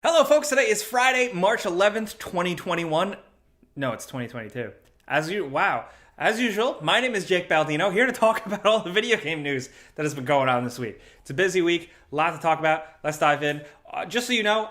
Hello folks, today is Friday, March 11th, 2021. No, it's 2022. As usual, my name is Jake Baldino, here to talk about all the video game news that has been going on this week. It's a busy week, a lot to talk about. Let's dive in. Just so you know,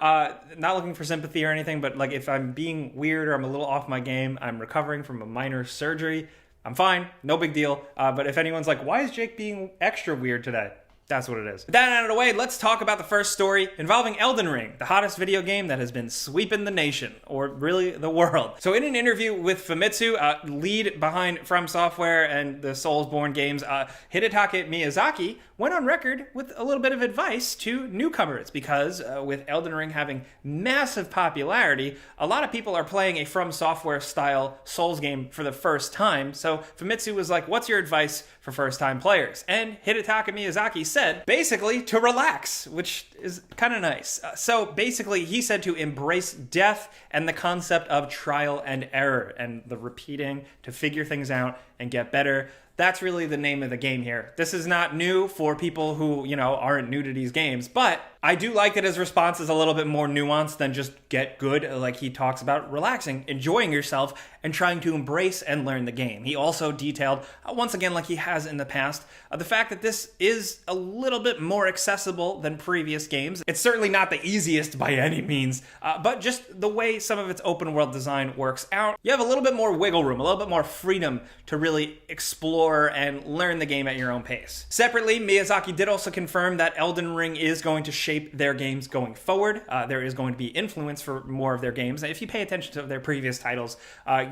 not looking for sympathy or anything, but like if I'm being weird or I'm a little off my game, I'm recovering from a minor surgery. I'm fine, no big deal. But if anyone's like, why is Jake being extra weird today? That's what it is. With that out of the way, let's talk about the first story involving Elden Ring, the hottest video game that has been sweeping the nation, or really the world. So in an interview with Famitsu, lead behind From Software and the Soulsborne games, Hidetaka Miyazaki went on record with a little bit of advice to newcomers because with Elden Ring having massive popularity, a lot of people are playing a From Software style Souls game for the first time. So Famitsu was like, what's your advice for first time players? And Hidetaka Miyazaki said, basically, to relax, which is kind of nice. So basically, he said to embrace death and the concept of trial and error and the repeating to figure things out and get better. That's really the name of the game here. This is not new for people who, aren't new to these games, but I do like that his response is a little bit more nuanced than just get good. Like he talks about relaxing, enjoying yourself, and trying to embrace and learn the game. He also detailed, once again, like he has in the past, the fact that this is a little bit more accessible than previous games. It's certainly not the easiest by any means, but just the way some of its open world design works out, you have a little bit more wiggle room, a little bit more freedom to really explore and learn the game at your own pace. Separately, Miyazaki did also confirm that Elden Ring is going to shape their games going forward. There is going to be influence for more of their games. If you pay attention to their previous titles,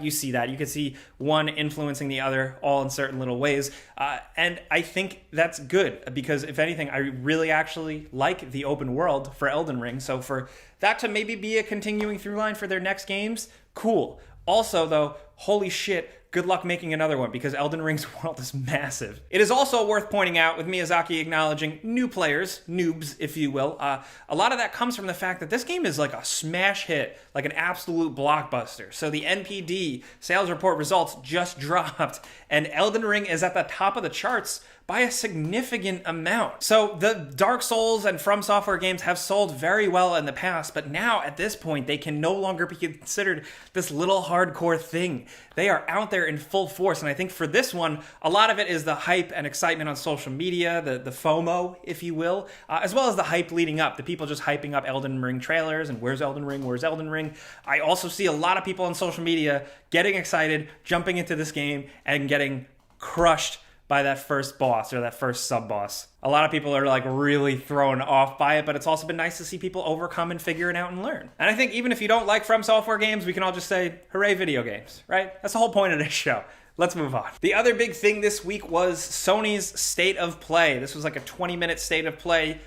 you see that. You can see one influencing the other all in certain little ways. And I think that's good because if anything, I really actually like the open world for Elden Ring. So for that to maybe be a continuing through line for their next games, cool. Also though, holy shit, good luck making another one because Elden Ring's world is massive. It is also worth pointing out, with Miyazaki acknowledging new players, noobs, if you will, a lot of that comes from the fact that this game is like a smash hit, like an absolute blockbuster. So the NPD sales report results just dropped, and Elden Ring is at the top of the charts by a significant amount. So the Dark Souls and From Software games have sold very well in the past, but now at this point, they can no longer be considered this little hardcore thing. They are out there in full force, and I think for this one, a lot of it is the hype and excitement on social media, the FOMO, if you will, as well as the hype leading up, the people just hyping up Elden Ring trailers and where's Elden Ring, where's Elden Ring. I also see a lot of people on social media getting excited, jumping into this game, and getting crushed by that first boss or that first sub-boss. A lot of people are like really thrown off by it, but it's also been nice to see people overcome and figure it out and learn. And I think even if you don't like From Software games, we can all just say, hooray video games, right? That's the whole point of this show. Let's move on. The other big thing this week was Sony's State of Play. This was like a 20-minute State of Play.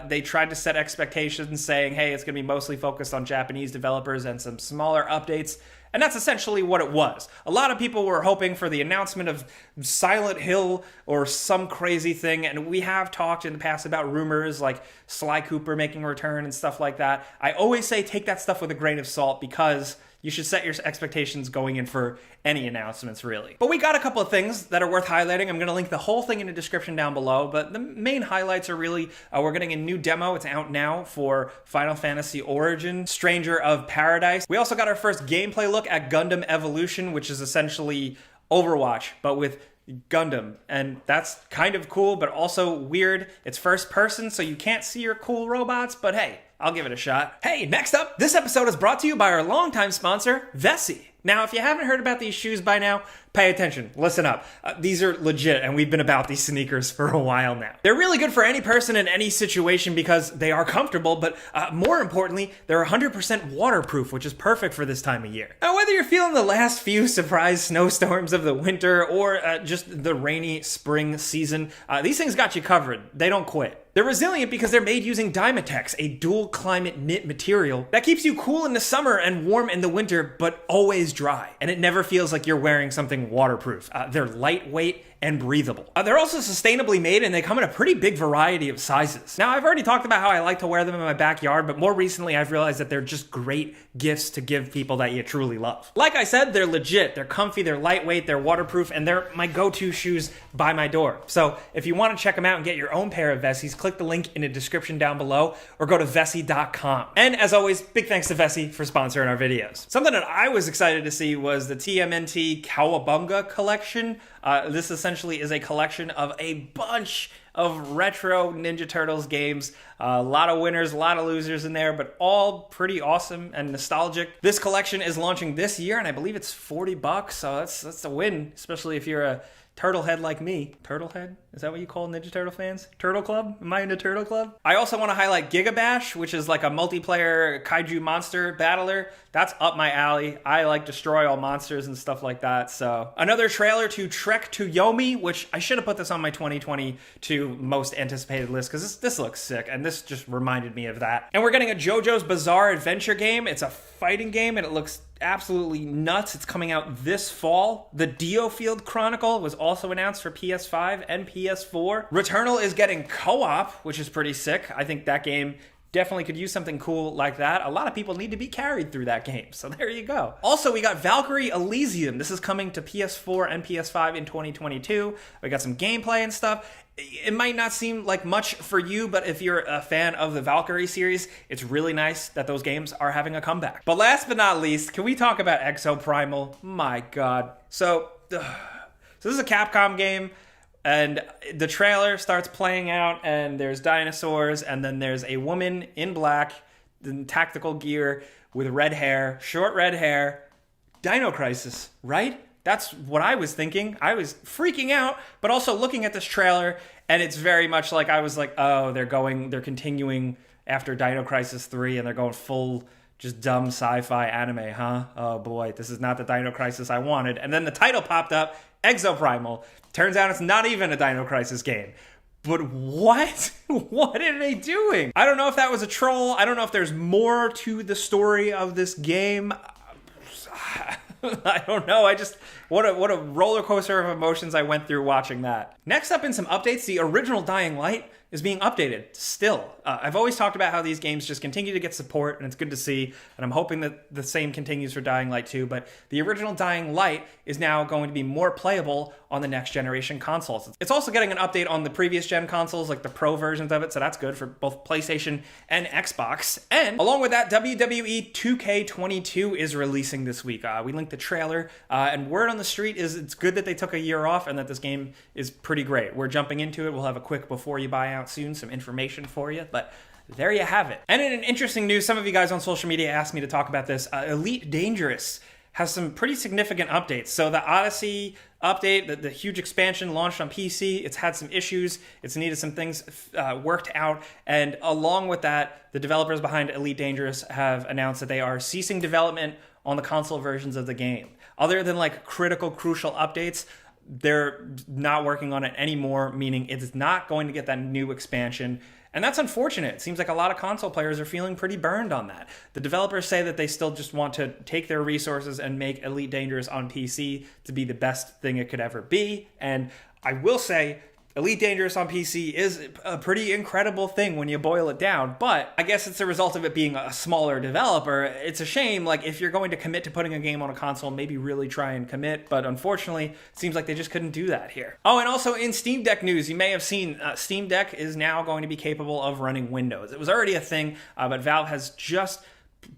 They tried to set expectations saying, hey, it's going to be mostly focused on Japanese developers and some smaller updates. And that's essentially what it was. A lot of people were hoping for the announcement of Silent Hill or some crazy thing, and we have talked in the past about rumors like Sly Cooper making a return and stuff like that. I always say take that stuff with a grain of salt because you should set your expectations going in for any announcements, really. But we got a couple of things that are worth highlighting. I'm going to link the whole thing in the description down below, but the main highlights are really, we're getting a new demo. It's out now for Final Fantasy Origin, Stranger of Paradise. We also got our first gameplay look at Gundam Evolution, which is essentially Overwatch, but with Gundam, and that's kind of cool, but also weird. It's first person, so you can't see your cool robots, but hey, I'll give it a shot. Hey, next up, this episode is brought to you by our longtime sponsor, Vessi. Now, if you haven't heard about these shoes by now, pay attention, listen up. These are legit, and we've been about these sneakers for a while now. They're really good for any person in any situation because they are comfortable, but more importantly, they're 100% waterproof, which is perfect for this time of year. Now, whether you're feeling the last few surprise snowstorms of the winter or just the rainy spring season, these things got you covered. They don't quit. They're resilient because they're made using Dymatex, a dual climate knit material that keeps you cool in the summer and warm in the winter, but always dry. And it never feels like you're wearing something waterproof. They're lightweight and breathable. They're also sustainably made, and they come in a pretty big variety of sizes. Now, I've already talked about how I like to wear them in my backyard, but more recently I've realized that they're just great gifts to give people that you truly love. Like I said, they're legit, they're comfy, they're lightweight, they're waterproof, and they're my go-to shoes by my door. So if you want to check them out and get your own pair of Vessis, click the link in the description down below or go to Vessi.com. And as always, big thanks to Vessi for sponsoring our videos. Something that I was excited to see was the TMNT Cowabunga collection. This essentially is a collection of a bunch of retro Ninja Turtles games. A lot of winners, a lot of losers in there, but all pretty awesome and nostalgic. This collection is launching this year, and I believe it's $40, so that's a win, especially if you're a turtle head like me. Turtle head? Is that what you call Ninja Turtle fans? Turtle Club? Am I in the Turtle Club? I also want to highlight Giga Bash, which is like a multiplayer kaiju monster battler. That's up my alley. I like destroy all monsters and stuff like that. So another trailer to Trek to Yomi, which I should have put this on my 2022 most anticipated list because this looks sick, and this just reminded me of that. And we're getting a JoJo's Bizarre Adventure game. It's a fighting game, and it looks absolutely nuts. It's coming out this fall. The Diofield Chronicle was also announced for PS5 and PS4. Returnal is getting co-op, which is pretty sick. I think that game definitely could use something cool like that. A lot of people need to be carried through that game, so there you go. Also, we got Valkyrie Elysium. This is coming to PS4 and PS5 in 2022. We got some gameplay and stuff. It might not seem like much for you, but if you're a fan of the Valkyrie series, it's really nice that those games are having a comeback. But last but not least, can we talk about Exoprimal? My God. So this is a Capcom game, and the trailer starts playing out, and there's dinosaurs, and then there's a woman in black, in tactical gear, with red hair, short red hair. Dino Crisis, right? That's what I was thinking. I was freaking out, but also looking at this trailer, and it's very much like I was like, oh, they're continuing after Dino Crisis 3, and they're going full just dumb sci-fi anime, huh? Oh boy, this is not the Dino Crisis I wanted. And then the title popped up, Exoprimal. Turns out it's not even a Dino Crisis game. But what? What are they doing? I don't know if that was a troll. I don't know if there's more to the story of this game. I don't know. What a roller coaster of emotions I went through watching that. Next up in some updates, the original Dying Light is being updated still. I've always talked about how these games just continue to get support, and it's good to see, and I'm hoping that the same continues for Dying Light 2, but the original Dying Light is now going to be more playable on the next generation consoles. It's also getting an update on the previous gen consoles, like the Pro versions of it, so that's good for both PlayStation and Xbox. And along with that, WWE 2K22 is releasing this week. We linked the trailer, and word on the street is it's good that they took a year off and that this game is pretty great. We're jumping into it. We'll have a quick before you buy out soon, some information for you, but there you have it. And in an interesting news, some of you guys on social media asked me to talk about this. Elite Dangerous has some pretty significant updates. So the Odyssey update, the huge expansion launched on PC, it's had some issues, it's needed some things worked out, and along with that, the developers behind Elite Dangerous have announced that they are ceasing development on the console versions of the game. Other than like crucial updates, they're not working on it anymore, meaning it's not going to get that new expansion. And that's unfortunate. It seems like a lot of console players are feeling pretty burned on that. The developers say that they still just want to take their resources and make Elite Dangerous on PC to be the best thing it could ever be. And I will say, Elite Dangerous on PC is a pretty incredible thing when you boil it down, but I guess it's a result of it being a smaller developer. It's a shame, like, if you're going to commit to putting a game on a console, maybe really try and commit, but unfortunately, it seems like they just couldn't do that here. Oh, and also in Steam Deck news, you may have seen Steam Deck is now going to be capable of running Windows. It was already a thing, but Valve has just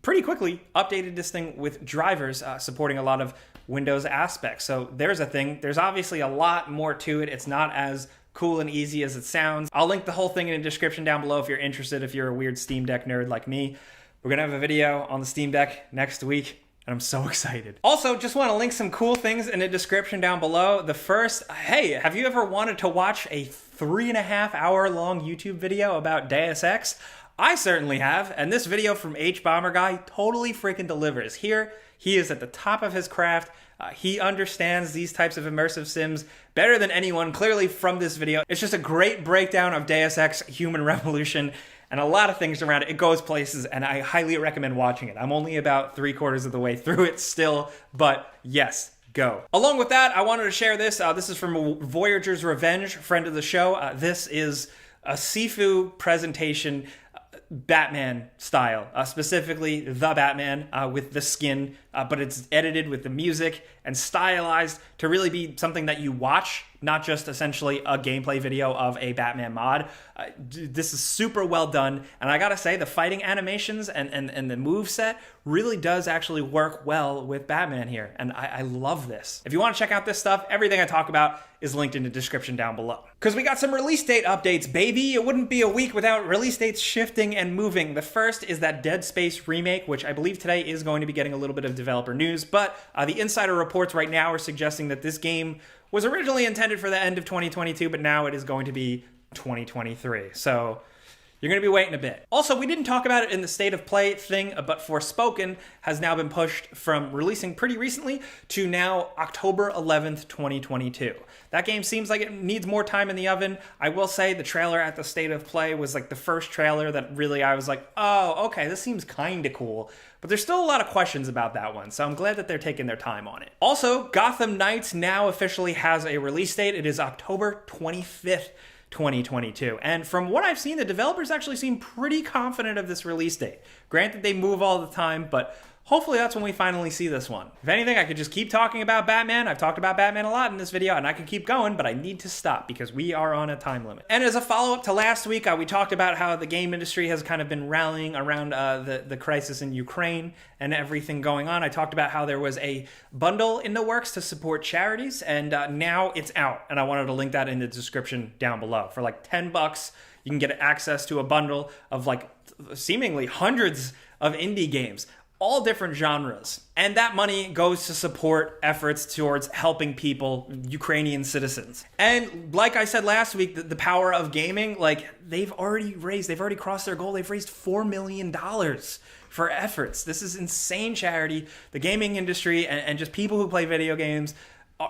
pretty quickly updated this thing with drivers supporting a lot of Windows aspects. So there's a thing. There's obviously a lot more to it. It's not as cool and easy as it sounds. I'll link the whole thing in the description down below if you're interested, if you're a weird Steam Deck nerd like me. We're gonna have a video on the Steam Deck next week, and I'm so excited. Also, just want to link some cool things in the description down below. The first, hey, have you ever wanted to watch a 3.5 hour long YouTube video about Deus Ex? I certainly have, and this video from H Bomber Guy totally freaking delivers. Here, he is at the top of his craft. He understands these types of immersive sims better than anyone, clearly from this video. It's just a great breakdown of Deus Ex Human Revolution and a lot of things around it. It goes places, and I highly recommend watching it. I'm only about 3/4 of the way through it still, but yes, go. Along with that, I wanted to share this. This is from Voyager's Revenge, friend of the show. This is a Sifu presentation, Batman style, specifically the Batman with the skin, but it's edited with the music and stylized to really be something that you watch, not just essentially a gameplay video of a Batman mod. This is super well done, and I gotta say, the fighting animations and the moveset really does actually work well with Batman here, and I love this. If you want to check out this stuff, everything I talk about is linked in the description down below. Because we got some release date updates, baby! It wouldn't be a week without release dates shifting and moving. The first is that Dead Space remake, which I believe today is going to be getting a little bit of developer news, but the insider reports right now are suggesting that this game was originally intended for the end of 2022, but now it is going to be 2023. So you're going to be waiting a bit. Also, we didn't talk about it in the state of play thing, but Forspoken has now been pushed from releasing pretty recently to now October 11th, 2022. That game seems like it needs more time in the oven. I will say the trailer at the state of play was like the first trailer that really I was like, oh, okay, this seems kind of cool. But there's still a lot of questions about that one, so I'm glad that they're taking their time on it. Also, Gotham Knights now officially has a release date. It is October 25th, 2022. And from what I've seen, the developers actually seem pretty confident of this release date. Granted, they move all the time, but hopefully that's when we finally see this one. If anything, I could just keep talking about Batman. I've talked about Batman a lot in this video, and I could keep going, but I need to stop because we are on a time limit. And as a follow-up to last week, we talked about how the game industry has kind of been rallying around the crisis in Ukraine and everything going on. I talked about how there was a bundle in the works to support charities, and now it's out. And I wanted to link that in the description down below. For like $10, you can get access to a bundle of like seemingly hundreds of indie games, all different genres. And that money goes to support efforts towards helping people, Ukrainian citizens. And like I said last week, the power of gaming, like they've already crossed their goal. They've raised $4 million for efforts. This is insane charity. The gaming industry and just people who play video games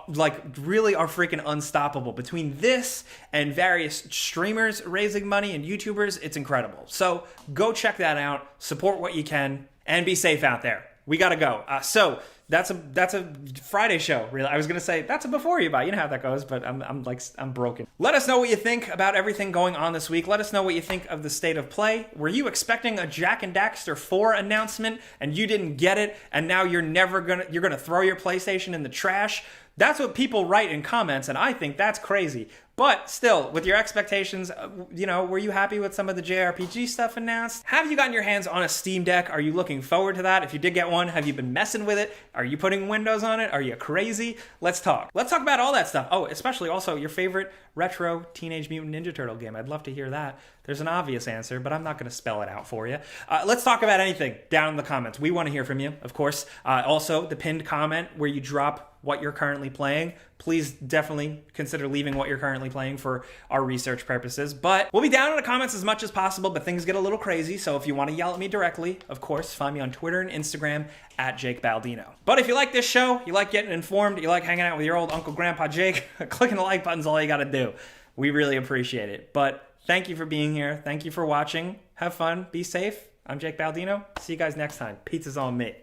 like really are freaking unstoppable. Between this and various streamers raising money and YouTubers, it's incredible. So go check that out, support what you can, and be safe out there. We gotta go. So that's a Friday show. Really, I was gonna say that's a before you buy. You know how that goes, but I'm broken. Let us know what you think about everything going on this week. Let us know what you think of the state of play. Were you expecting a Jak and Daxter 4 announcement and you didn't get it, and now you're gonna throw your PlayStation in the trash? That's what people write in comments, and I think that's crazy. But still, with your expectations, were you happy with some of the JRPG stuff announced? Have you gotten your hands on a Steam Deck? Are you looking forward to that? If you did get one, have you been messing with it? Are you putting Windows on it? Are you crazy? Let's talk. Let's talk about all that stuff. Oh, especially also your favorite retro Teenage Mutant Ninja Turtle game. I'd love to hear that. There's an obvious answer, but I'm not going to spell it out for you. Let's talk about anything down in the comments. We want to hear from you, of course. Also, the pinned comment where you drop what you're currently playing. Please definitely consider leaving what you're currently playing for our research purposes. But we'll be down in the comments as much as possible, but things get a little crazy. So if you want to yell at me directly, of course, find me on Twitter and Instagram at Jake Baldino. But if you like this show, you like getting informed, you like hanging out with your old Uncle Grandpa Jake, clicking the like button's all you got to do. We really appreciate it. But thank you for being here. Thank you for watching. Have fun. Be safe. I'm Jake Baldino. See you guys next time. Pizza's on me.